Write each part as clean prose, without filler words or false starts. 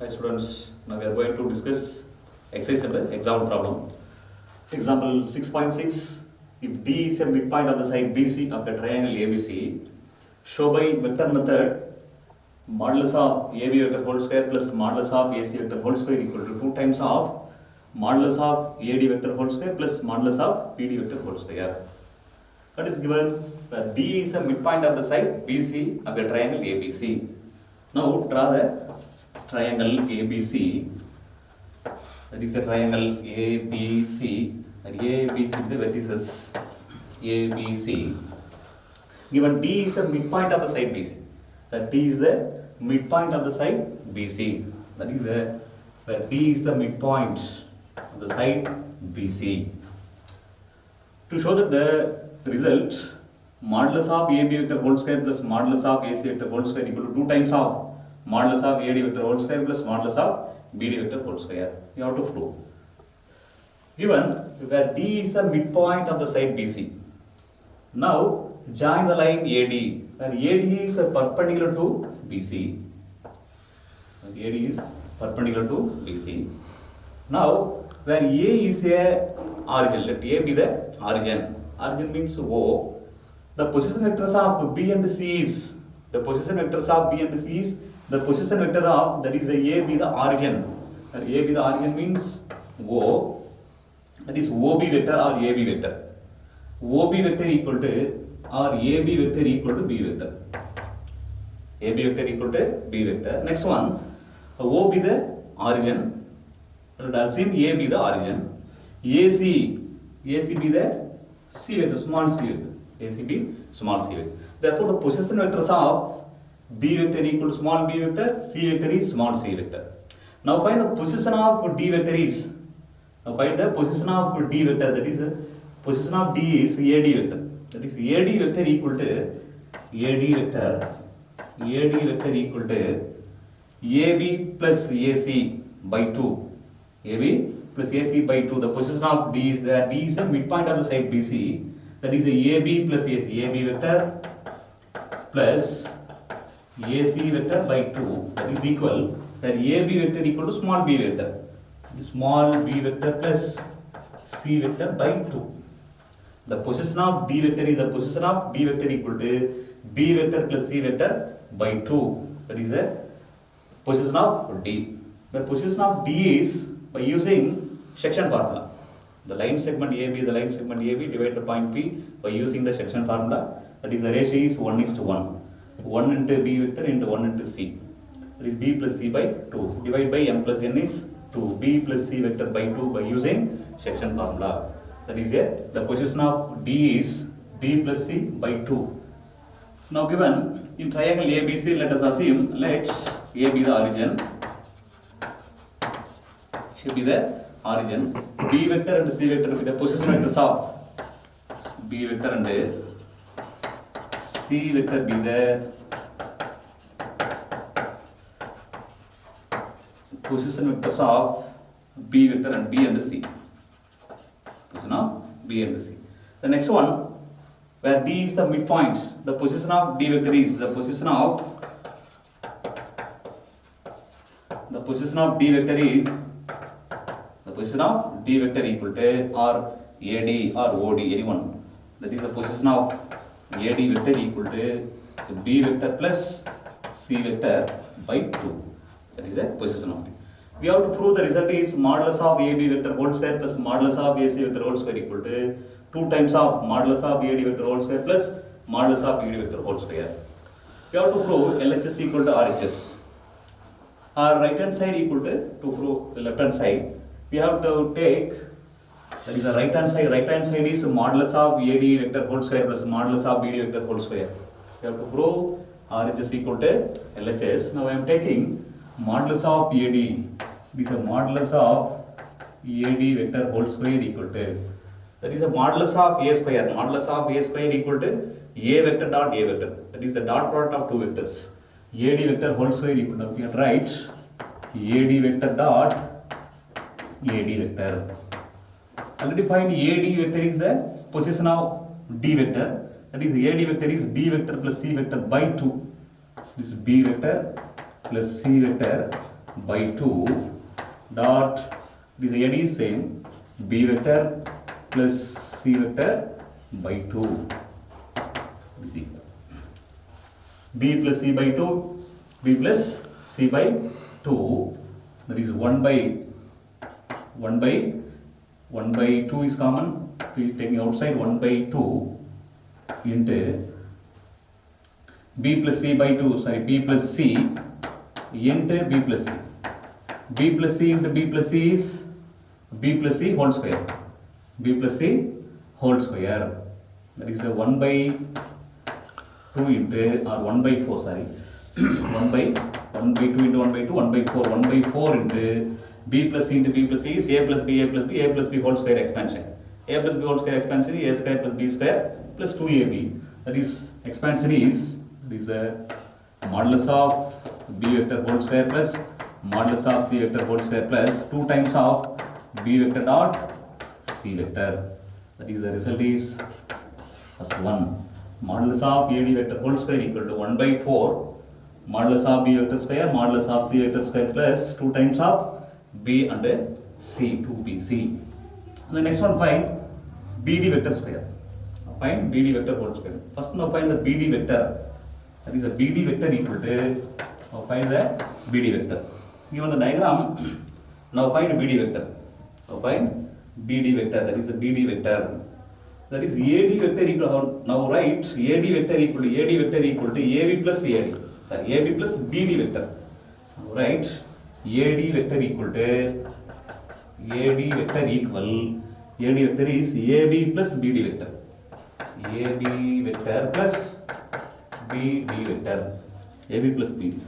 Hi students, now we are going to discuss exercise and example problem. Example 6.6. If D is a midpoint of the side BC of the triangle ABC, show by vector method modulus of AB vector whole square plus modulus of AC vector whole square equal to 2 times of modulus of AD vector whole square plus modulus of PD vector whole square. What is given? D is the midpoint of the side BC of the triangle ABC. Now draw the triangle ABC. That is a triangle ABC, and ABC the vertices ABC. Given D is the midpoint of the side BC. That D is the midpoint of the side BC. That is where D is the midpoint of the side BC. To show that the result modulus of AB vector whole square plus modulus of AC vector whole square equal to 2 times of modulus of AD vector whole square plus modulus of BD vector whole square. You have to prove. Given where D is the midpoint of the side BC. Now join the line AD. Where AD is perpendicular to BC. AD is perpendicular to BC. Now where A is a origin, let A be the origin. Origin means O. The position vectors of B and C is the position vectors of B and C is the position vector of, that is A be the origin. A be the origin means O, that is OB vector or AB vector. OB vector equal to or AB vector equal to B vector. AB vector equal to B vector. Next one, O be the origin. Assume A be the origin. AC be the C vector, small c vector. AC be small c vector. Therefore, the position vectors of B vector equal to small b vector, C vector is small c vector. Now find the position of D vector is. Now find the position of D vector, that is position of D is AD vector. That is AD vector equal to AD vector equal to AB plus AC by 2. AB plus AC by 2. The position of D is there. D is the midpoint of the side BC. That is AB plus AC. AB vector plus AC vector by 2. That is equal. Where AB vector equal to small b vector. Small b vector plus C vector by 2. The position of D vector is the position of D vector equal to B vector plus C vector by 2. That is the position of D. The position of D is by using section formula. The line segment AB divide the point P by using the section formula. That is the ratio is 1:1. 1 into B vector into 1 into C. That is B plus C by 2. Divide by M plus N is 2. B plus C vector by 2 by using section formula. That is here. The position of D is B plus C by 2. Now given in triangle ABC, let us assume let A be the origin. A be the origin. B vector and C vector be the position vectors of B vector and C vector be the position vectors of B vector and B and C. Position of B and C. The next one, where D is the midpoint, the position of D vector is the position of D vector is the position of D vector equal to or AD or OD, anyone. That is the position of AD vector equal to B vector plus C vector by 2. That is the position of D. We have to prove the result is modulus of AB vector whole square plus modulus of AC vector whole square equal to 2 times of modulus of AD vector whole square plus modulus of BD vector whole square. We have to prove LHS equal to RHS. Our right hand side equal to prove the left hand side. We have to take, that is the right hand side is modulus of AD vector whole square plus modulus of BD vector whole square. We have to prove RHS equal to LHS. Now I am taking modulus of AD. This is a modulus of AD vector whole square equal to, that is a modulus of A square. Modulus of A square equal to A vector dot A vector. That is the dot product of two vectors. AD vector whole square equal to, we can write AD vector dot AD vector. Already find AD vector is the position of D vector. That is AD vector is B vector plus C vector by 2. This is B vector plus C vector by 2 dot, this AD is same, B vector plus C vector by 2 is equal. B plus C by 2, B plus C by 2, that is 1 by 2 is common, we is taking outside 1 by 2 into B plus C by 2, sorry, B plus C into B plus C. B plus C into B plus C is B plus C whole square. B plus C whole square. That is a 1 by 2 into, or 1 by 4, sorry. 1 by 2 into 1 by 2, 1 by 4. 1 by 4 into B plus C into B plus C is A plus B, A plus B, A plus B whole square expansion. A plus B whole square expansion is A square plus B square plus 2AB. That is, expansion is, this is a modulus of B vector whole square plus modulus of C vector whole square plus 2 times of B vector dot C vector. That is, the result is first one. Modulus of AD vector whole square equal to 1 by 4 modulus of B vector square modulus of C vector square plus 2 times of B and C, 2BC. And the next one, find BD vector square. Now find BD vector whole square. First, now find the BD vector. That is, the BD vector equal to, now find the BD vector. Given the diagram, now find BD vector. Now find BD vector, that is the BD vector. That is AD vector equal, now write AD vector equal to AB plus AD. Sorry, AB plus BD vector. Now write AD vector equal to, AD vector is AB plus BD vector. AB vector plus BD vector. AB plus BD.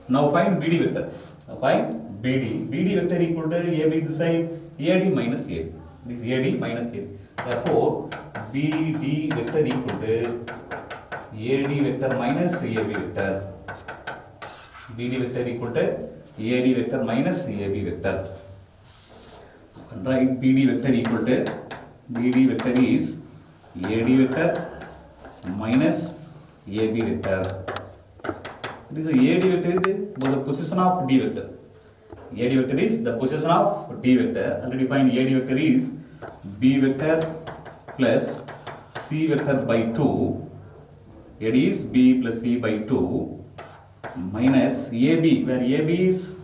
Now find BD vector. Now find BD. BD vector equal to AB this side, AD minus AD. This is AD minus AD. Therefore, BD vector equal to AD vector minus AB vector. BD vector equal to AD vector minus AB vector. And write BD vector equal to, BD vector is AD vector minus AB vector. It is the AD vector is the position of D vector. AD vector is the position of D vector. Already find AD vector is B vector plus C vector by 2. AD is B plus C by 2 minus AB, where AB is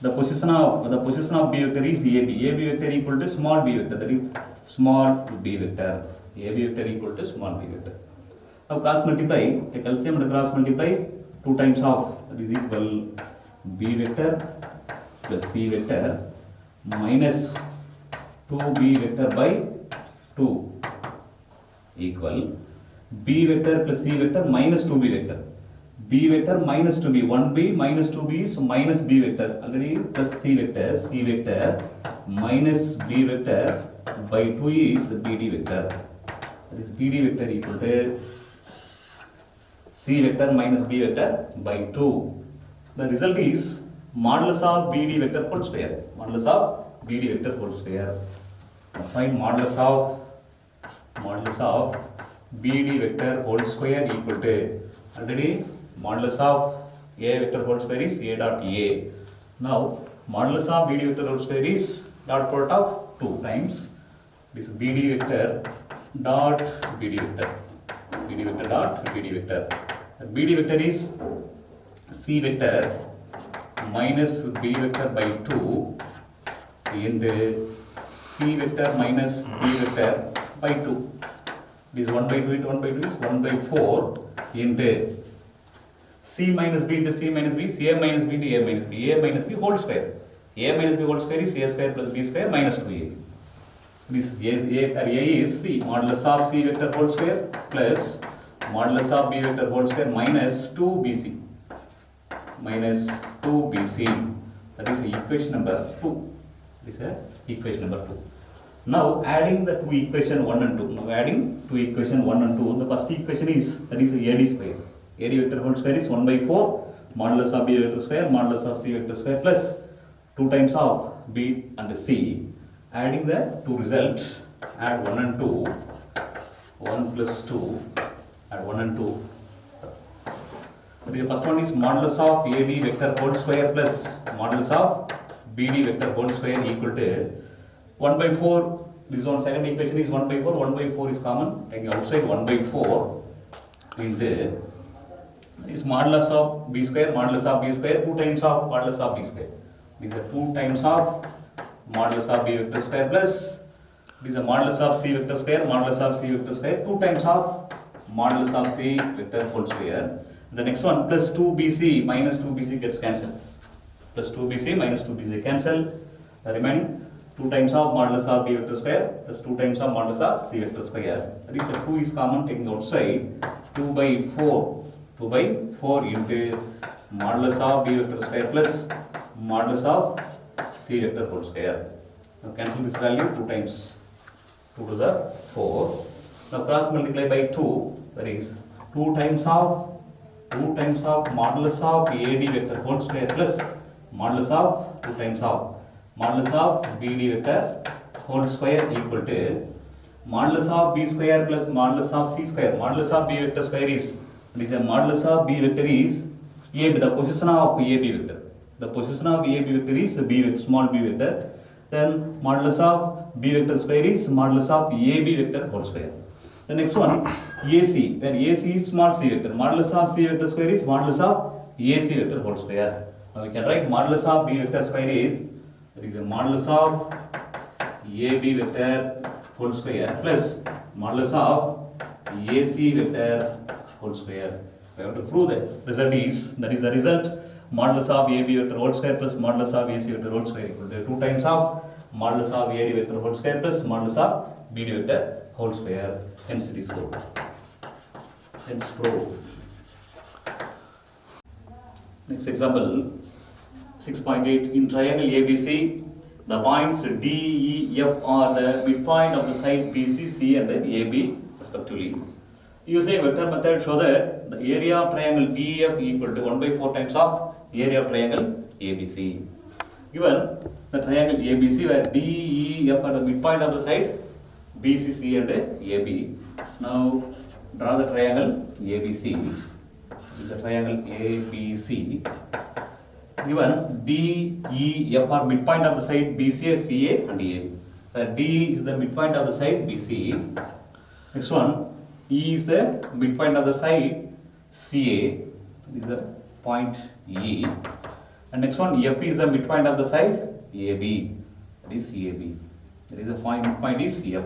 the position of B vector is AB. AB vector equal to small b vector, that is small b vector. AB vector equal to small b vector. Now cross multiply, take LCM and cross multiply 2 times of, that is equal b vector plus c vector minus 2b vector by 2 equal b vector plus c vector minus 2b vector. B vector minus 2b, 1b minus 2b is minus b vector, already plus c vector minus b vector by 2 is BD vector. That is BD vector equal to c vector minus b vector by 2. The result is modulus of BD vector whole square. Modulus of BD vector whole square. Find modulus of BD vector whole square equal to, already modulus of A vector whole square is A dot A. Now modulus of BD vector whole square is dot product of 2 times this BD vector dot BD vector. BD vector dot BD vector. BD vector is C vector minus B vector by 2 and C vector minus B vector by 2. This 1 by 2 into 1 by 2 is 1 by 4 into C minus B into C minus B is A minus B into A minus B. A minus B whole square. A minus B whole square is A square plus B square minus 2A. This A is C, modulus of C vector whole square plus modulus of B vector whole square minus 2BC. Minus 2BC. That is equation number 2. This is equation number 2. Now adding the two equation 1 and 2. Now adding two equation 1 and 2. The first equation is, that is AD square. AD vector whole square is 1 by 4 modulus of B vector square modulus of C vector square plus 2 times of B and C. Adding the two results, add 1 and 2, 1 plus 2, add 1 and 2. The first one is modulus of AD vector whole square plus modulus of BD vector whole square equal to 1 by 4. This one second equation is 1 by 4. 1 by 4 is common. Taking outside 1 by 4 into is modulus of B square, modulus of B square, 2 times of modulus of B square. These are 2 times of modulus of B vector square plus this is a modulus of C vector square, modulus of C vector square, 2 times of modulus of C vector whole square. The next one plus 2BC minus 2BC gets cancelled. Plus 2BC minus 2BC cancel. The remaining 2 times of modulus of B vector square plus 2 times of modulus of C vector square. That is, 2 is common, taking outside 2 by 4. 2 by 4 into modulus of B vector square plus modulus of C vector whole square. Now cancel this value 2 times. 2 to the 4. Now cross multiply by 2. That is 2 times of modulus of AD vector whole square plus modulus of 2 times of modulus of BD vector whole square equal to modulus of B square plus modulus of C square. Modulus of B vector square is a modulus of B vector is AB, the position of AB vector. The position of AB vector is B vector, small b vector. Then modulus of B vector square is modulus of AB vector whole square. The next one AC, where AC is small c vector. Modulus of C vector square is modulus of AC vector whole square. Now we can write modulus of B vector square is a modulus of AB vector whole square plus modulus of AC vector whole square. We have to prove that result is, that is the result, modulus of AB vector whole square plus modulus of AC vector whole square equal to 2 times of modulus of AD vector whole square plus modulus of BD vector whole square. Hence it is proved. Hence proved. Next example 6.8. In triangle ABC, the points D, E, F are the midpoint of the side BC, C and AB respectively. Using vector method, show that the area of triangle DEF equal to 1 by 4 times of area of triangle ABC. Given the triangle ABC where DEF are the midpoint of the side BC, C and AB. Now draw the triangle ABC. This is the triangle ABC. Given DEF are midpoint of the side BC, CA and AB. Where D is the midpoint of the side BC. Next one, E is the midpoint of the side CA. This is the point E. And next one, F is the midpoint of the side AB. That is AB. That is the midpoint is F.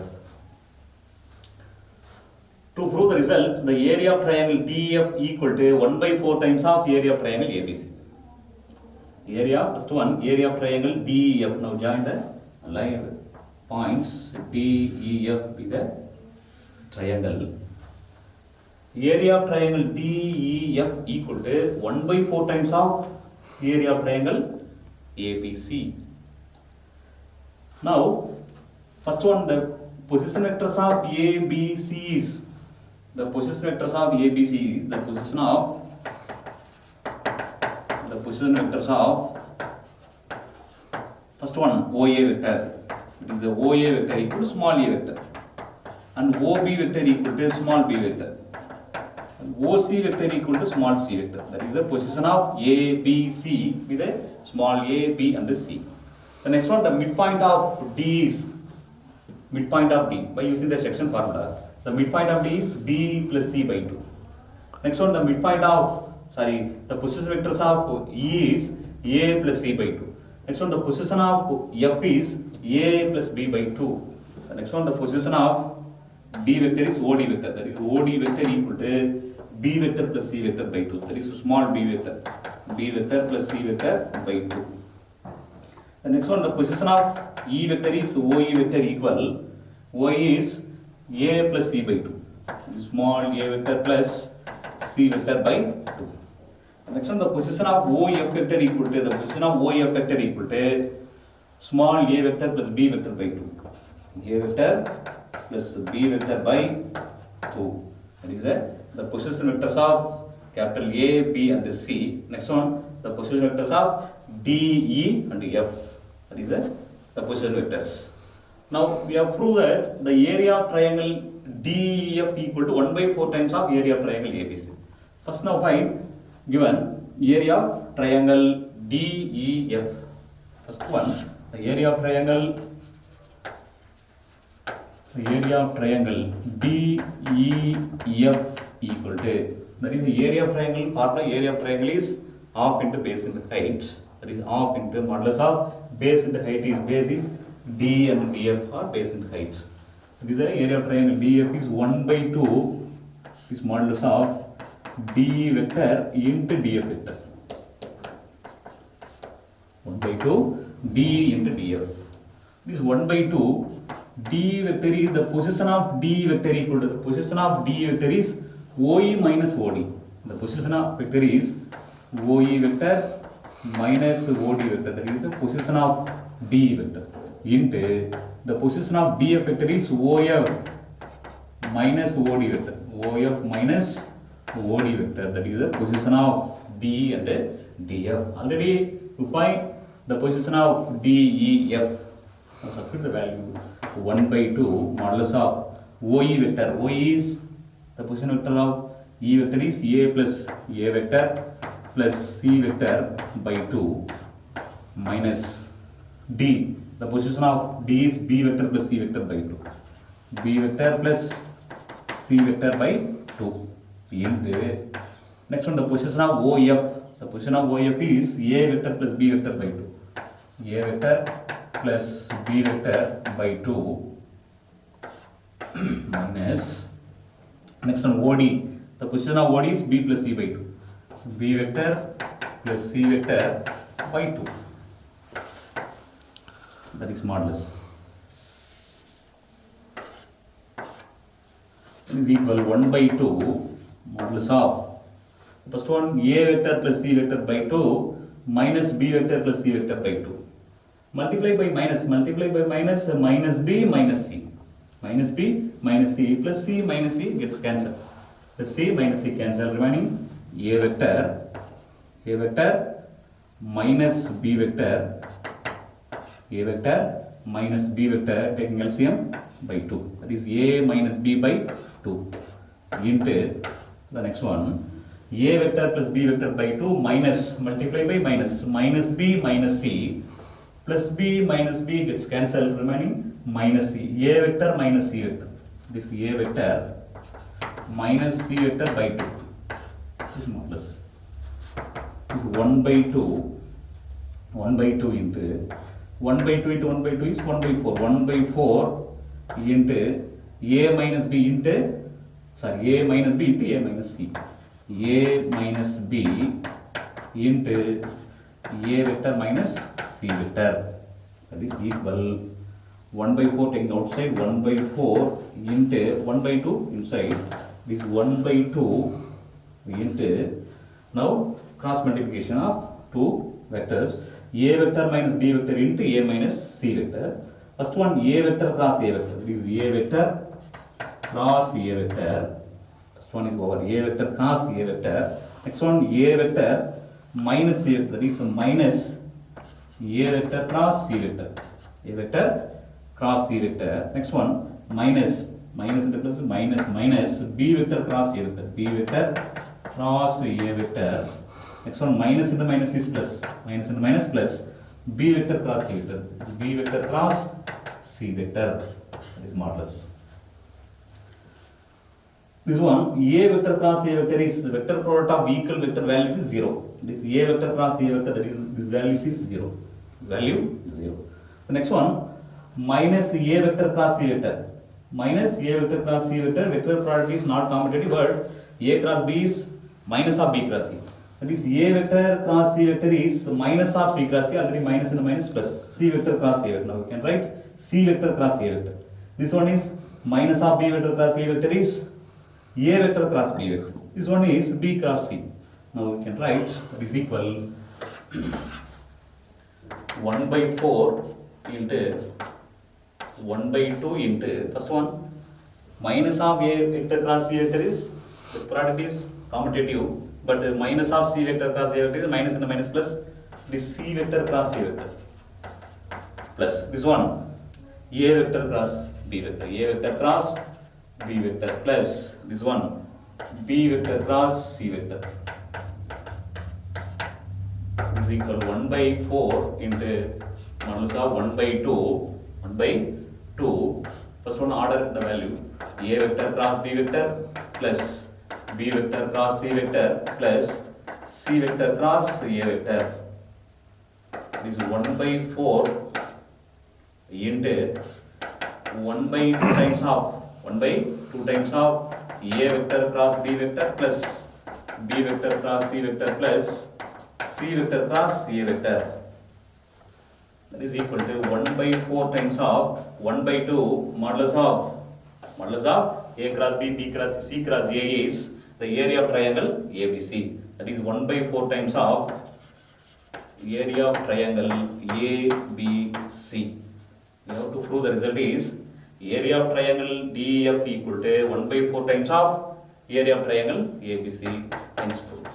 To prove the result, the area of triangle DEF equal to 1 by 4 times of area of triangle ABC. Area, first one, area of triangle DEF. Now join the line points DEF be the triangle. Area of triangle DEF equal to 1 by 4 times of area of triangle ABC. Now, first one, the position vectors of ABC is the position vectors of ABC is the position vectors of first one OA vector. It is the OA vector equal to small a vector, and OB vector equal to small b vector. OC vector equal to small c vector. That is the position of A, B, C with a small a, B and C. The next one, the midpoint of D is midpoint of D by using the section formula. The midpoint of D is B plus C by 2. Next one, the midpoint of, the position vectors of E is A plus C by 2. Next one, the position of F is A plus B by 2. The next one, the position of D vector is OD vector. That is OD vector equal to B vector plus C vector by 2. That is small b vector. B vector plus C vector by 2. The next one, the position of E vector is OE vector equal. OE is A plus C by 2. Small a vector plus C vector by 2. Next one, the position of OF vector equal to small a vector plus B vector by 2. A vector plus B vector by 2. That is the position vectors of capital A, B and C. Next one, the position vectors of D, E and F. That is the position vectors. Now we have proved that the area of triangle DEF equal to 1 by 4 times of area of triangle ABC. First now find given area of triangle DEF. First one, the area of triangle DEF equal to, that is the area of triangle, formula area of triangle is half into base into height, that is half into modulus of base into height is base is D and DF are base into height. That is the area of triangle DF is 1 by 2 is modulus of D vector into DF vector. 1 by 2 D into DF. This 1 by 2 D vector is the position of D vector equal to the position of D vector is OE minus OD. The position of vector is OE vector minus OD vector, that is the position of D vector into the position of DF vector is OF minus OD vector. OF minus OD vector, that is the position of D and DF. Already we find the position of DEF. Substitute the value 1 by 2 modulus of OE vector. OE is the position vector of E vector is A plus A vector plus C vector by 2 minus D. The position of D is B vector plus C vector by 2. B vector plus C vector by 2. Into next one, the position of OF. The position of OF is A vector plus B vector by 2. A vector plus B vector by 2 minus next one OD. The position of OD is B plus C by 2. B vector plus C vector by 2. That is modulus. That is equal 1 by 2 modulus of first one A vector plus C vector by 2 minus B vector plus C vector by 2. Multiply by minus minus B minus C. Minus B minus C plus C minus C gets cancelled. The C minus C cancel, remaining A vector minus B vector, A vector minus B vector taking LCM by 2. That is A minus B by 2 into the next one A vector plus B vector by 2 minus multiply by minus B minus C plus B minus B gets cancelled, remaining minus C. A vector minus C vector. This A vector minus C vector by 2. This is modulus. This is 1 by 2 into 1 by 2 into 1 by 2 is 1 by 4. 1 by 4 into A minus B into A minus B into A minus C. A minus B into A vector minus C vector. That is equal 1 by 4 taking outside, 1 by 4 into 1 by 2 inside. This 1 by 2 into now cross multiplication of two vectors. A vector minus B vector into A minus C vector. First one A vector cross A vector. This is A vector cross A vector. First one is over A vector cross A vector. Next one A vector minus C vector. That is minus A vector cross C vector. A vector cross C vector. Next one minus into plus minus B vector cross A vector. B vector cross A vector. Next one minus into minus is plus. Minus into minus plus B vector cross A vector. B vector cross C vector. That is modulus. This one A vector cross A vector is the vector product of equal vector values is 0. This A vector cross A vector, that is this value is 0. Value 0. The next one minus A vector cross C vector. Minus A vector cross C vector, vector product is not commutative, but A cross B is minus of B cross C. That is A vector cross C vector is minus of C cross C, already minus and minus plus C vector cross A vector. Now we can write C vector cross A vector. This one is minus of B vector cross A vector is A vector cross B vector. This one is B cross C. Now we can write that is equal 1 by 4 into 1 by 2 into first one minus of A vector cross C vector is the product is commutative, but minus of C vector cross A vector is minus and minus plus this C vector cross A vector plus this one A vector cross B vector, A vector cross B vector plus this one B vector cross C vector. is equal 1 by 4 into modulus of 1 by 2. 1 by 2. First one order the value. A vector cross B vector plus B vector cross C vector plus C vector cross A vector. This is 1 by 4 into 1 by 2 times of 1 by 2 times of A vector cross B vector plus B vector cross C vector plus C vector cross A vector. That is equal to 1 by 4 times of 1 by 2 modulus of A cross B, B cross C, C cross A is the area of triangle ABC. That is 1 by 4 times of area of triangle ABC. You have to prove the result is area of triangle DEF equal to 1 by 4 times of area of triangle ABC. Hence proof.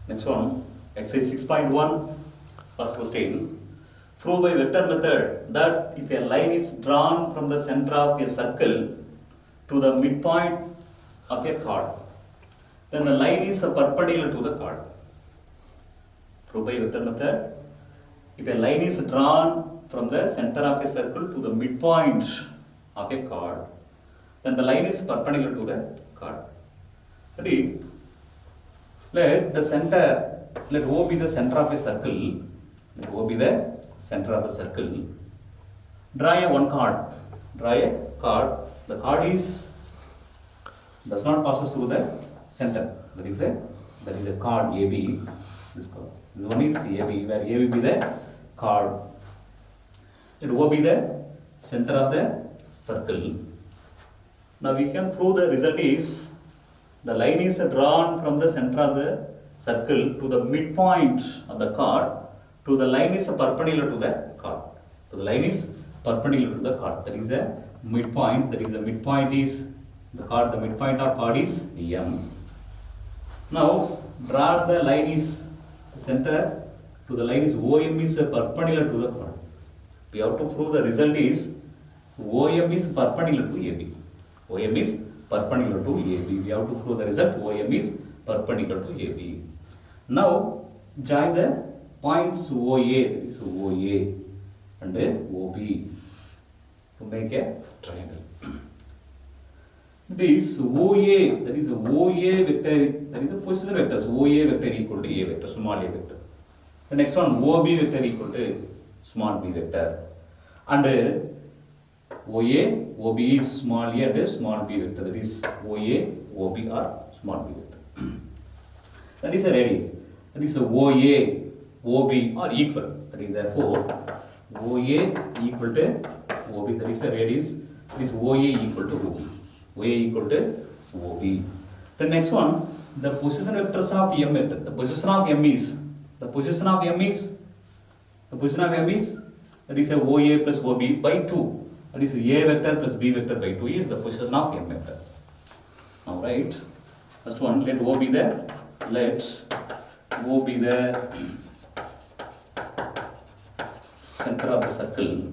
Next one, exercise 6.1, first question. Prove by vector method that if a line is drawn from the center of a circle to the midpoint of a chord, then the line is perpendicular to the chord. Prove by vector method. If a line is drawn from the center of a circle to the midpoint of a chord, then the line is perpendicular to the chord. That is, let O be the center of a circle. Let O be the center of the circle. Draw a one chord. Draw a chord. The chord does not passes through the center. That is a chord AB. This one is AB, where AB be the chord. Let O be the center of the circle. Now we can prove the result is the line is drawn from the center of the circle to the midpoint of the chord. To the line is perpendicular to the chord. To the line is perpendicular to the chord. That is the midpoint. That is the midpoint is the chord. The midpoint of chord is M. Now draw the line is the center to the line is OM is perpendicular to the chord. We have to prove the result is OM is perpendicular to AB. OM is perpendicular to AB. We have to prove the result OM is perpendicular to AB. Now join the points OA, that is OA and OB to make a triangle. This OA, that is OA vector, that is the position vectors. OA vector equal to A vector, small a vector. The next one OB vector equal to small b vector. And OA, OB is small a and small b vector. That is OA, OB are small b vector. That is a radius. That is OA, OB are equal. That is therefore OA equal to OB. That is a radius. That is OA equal to OB. OA equal to OB. The next one, the position vectors of M vector. The position of M is that is a OA plus OB by 2. That is A vector plus B vector by 2 is the position of M vector. Now write first one, let O be the center of the circle.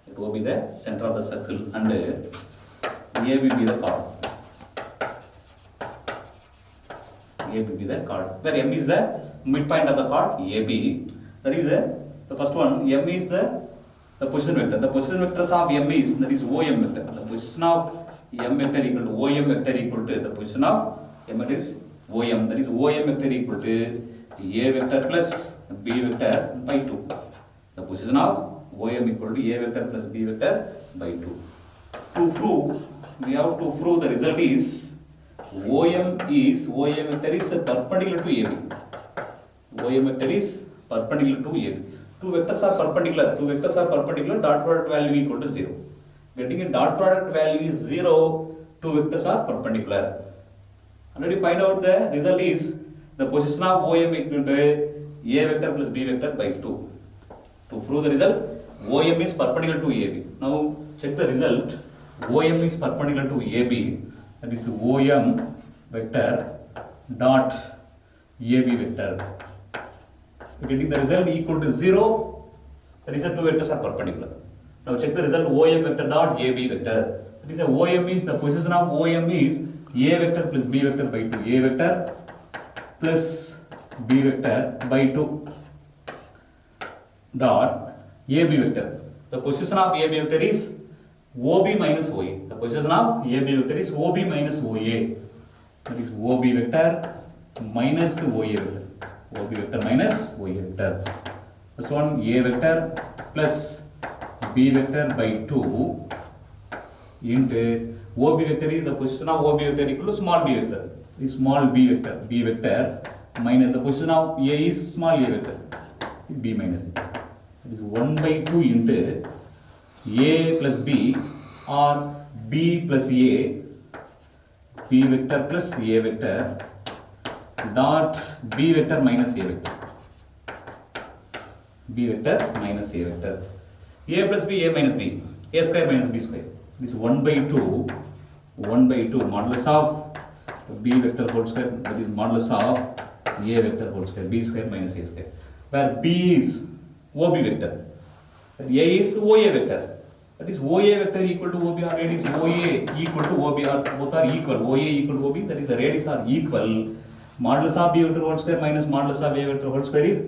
Let O be the center of the circle and A will be the chord. A will be the chord. Where M is the midpoint of the chord AB. That is the first one. M is the position vector. The position vectors of M is, that is OM vector. The position of M vector equal to OM vector equal to the position of M is OM. That is OM vector equal to A vector plus B vector by 2. The position of OM equal to A vector plus B vector by 2. To prove, we have to prove the result is OM vector is perpendicular to AB. OM vector is perpendicular to AB. Two vectors are perpendicular, dot product value equal to 0. Getting a dot product value is 0, two vectors are perpendicular. Already find out the result is the position of OM equal to A vector plus B vector by 2. To prove the result, OM is perpendicular to AB. Now check the result. OM is perpendicular to AB. That is OM vector dot AB vector. Getting the result equal to 0, that is the two vectors are perpendicular. Now check the result OM vector dot AB vector. That is OM is the position of OM is A vector plus B vector by 2. A vector plus B vector by 2 dot AB vector. The position of AB vector is OB minus OA. The position of AB vector is OB minus OA. That is OB vector minus OA vector. OB vector minus OA vector. First one A vector plus B vector by 2 into OB vector is the position of OB vector equal to small b vector. Is small b vector. B vector minus the position of A is small a vector. B minus A. That is 1 by 2 into A plus B or B plus A. B vector plus A vector dot B vector minus A vector. B vector minus A vector. A plus B, A minus B. A square minus B square. This 1 by 2 modulus of B vector whole square, that is modulus of A vector whole square, B square minus A square, where B is OB vector, A is OA vector, that is OA vector equal to OB, or radius OA equal to OB, or both are equal, OA equal to OB, that is the radius are equal. Modulus of B vector whole square minus modulus of A vector whole square is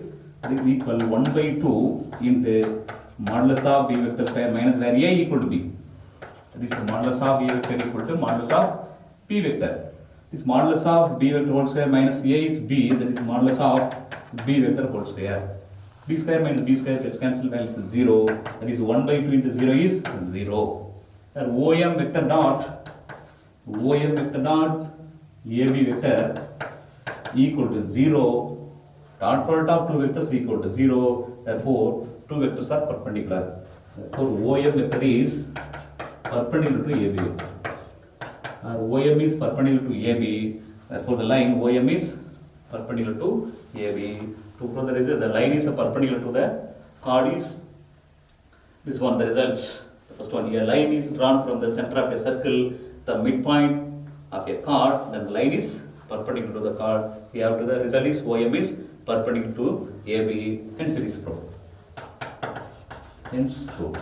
equal 1 by 2 into modulus of B vector square minus where A equal to B. That is the modulus of A vector equal to modulus of P vector. This modulus of B vector whole square minus A is B, that is modulus of B vector whole square. B square minus B square gets cancelled, value is 0. That is 1 by 2 into 0 is 0. And OM vector dot AB vector equal to 0. Dot product of two vectors equal to 0. Therefore, two vectors are perpendicular. Therefore, OM vector is perpendicular to AB vector. OM is perpendicular to AB. Therefore, the line OM is perpendicular to AB. To prove the result, the line is perpendicular to the chord is this one. The results. The first one, a line is drawn from the center of a circle, the midpoint of a chord. Then the line is perpendicular to the chord. We have to the result is OM is perpendicular to AB. Hence, it is proved. Hence, proved.